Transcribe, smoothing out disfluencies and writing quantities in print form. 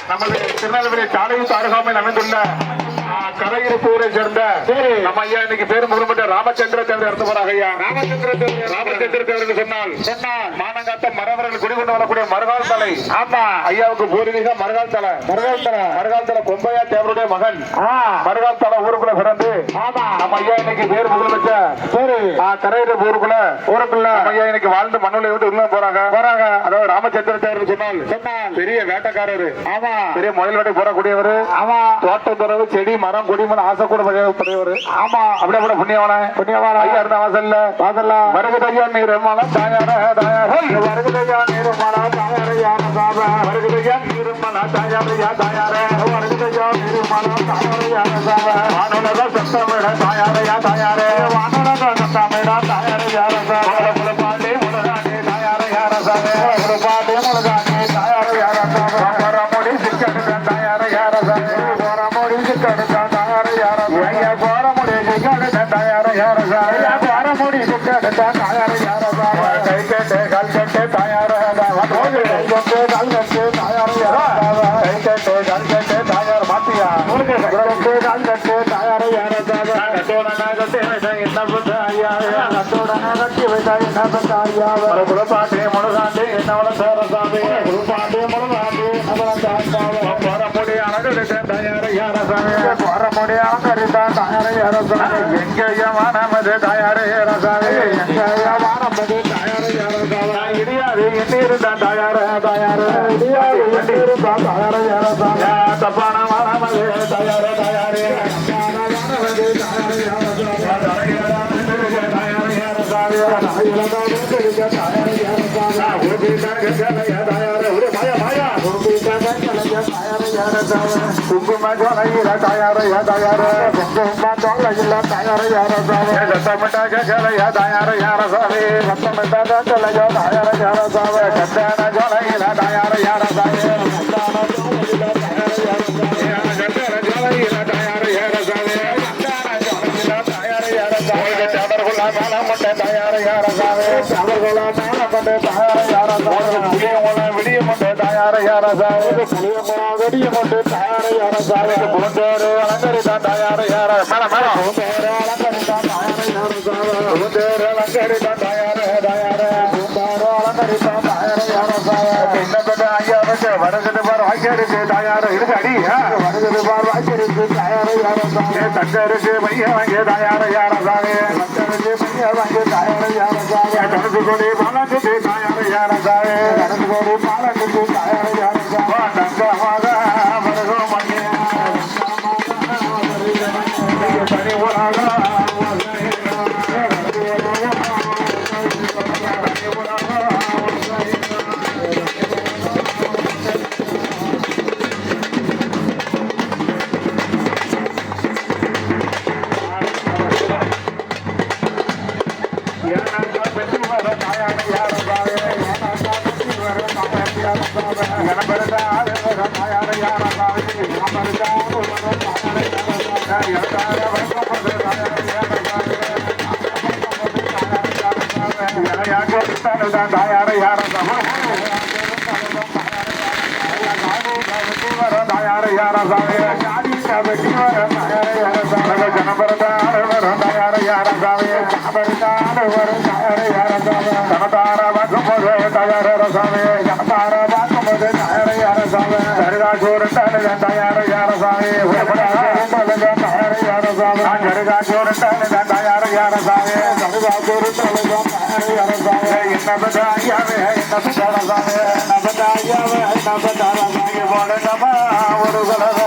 நமது திருநெல்வேலி தாலையூர் அருகாமையில் அமைந்துள்ள கரையிருப்பூரை சேர்ந்த நம்ம ஐயா இன்னைக்கு பேரு முழுமட்ட ராமச்சந்திர தேவர் இறந்து போறாங்க ஐயா. ராமச்சந்திர தேவர் சொன்னால் மானங்காத்த மரவர்கள் குடிகொண்டு வரக்கூடிய மறுகால் தலை. ஆமா, ஐயாவுக்கு பூர்வீக மறுகால் தலை. மறுகால் தலை கொம்பையா தேவருடைய மகன். மறுகால் தலை ஊருக்குள்ள பிறந்து நம்ம ஐயா இன்னைக்கு பேரு முழுமச்ச கரையிருப்பு ஊருக்குள்ள ஐயா இன்னைக்கு வாழ்ந்து மண்ணுல விட்டு உள்ள போறாங்க. அதாவது ராமச்சந்திர தேவர் சொன்னால் பெரிய வேட்டைக்காரரு. ஆமா, பெரிய முயல் வேட்டை போறக்கூடியவர். ஆமா, தோட்டத்துறவு செடி மரம் குடிமன் ஆசை கூட படையவர். ஆமா, அப்படியே கூட புண்ணியவான ஐயா இருந்த வாசல்ல வருகுதையா நீருமல தாயார வருகுதையா நீருமல தாயார வருகுதையா நீருமல தாயார வருகுதையா நீருமல தாயார வானுலக சத்தமிட தாயார வானுலக சத்தமிட தாயார பாண்டே முருகானே தாயார பாண்டே முருகானே தாயார மொழி சிக்கன தாயார மொழி சிக்கன பாட்டே முழுகாண்டே என்ன பாண்டே முழுகாண்டே போறமுடி அழகரித்தான் போறமுடி அலங்கரித்தான் தாயார எங்கேயமானமது தாயார எங்கேயமானமது தாயார இடியாது எண்ணிருந்தான் தாயார இடியாது எண்ணிருந்தான் தாயார தப்பான மானமது தாயார குங்கும ஜோலையில தாயார குங்கும ஜோலையில தாயார சத்தமிட்டாக கலைய தாயார சாவே சத்தமிட்டாக கலைய தாயார சாவே கத்தான ஜோலையில தாயார சாவே வருகிறது பார் வாய்க்காருக்கு தாயார இருக்கு அடி வருகிறது பார் வாய்க்காருக்கு தாயார தக்கருக்கு மைய வாங்கிய தாயார சாவே தக்கருக்கு மைய வாங்கிய தாயார சாவே கணக்கு கொடி பாலத்துக்கு தாயார சாவே கணக்கு கொடி பாலத்துக்கு தாயார சாவா தங்கமாக வருகோ மண்ணே பனி உலக ஒரு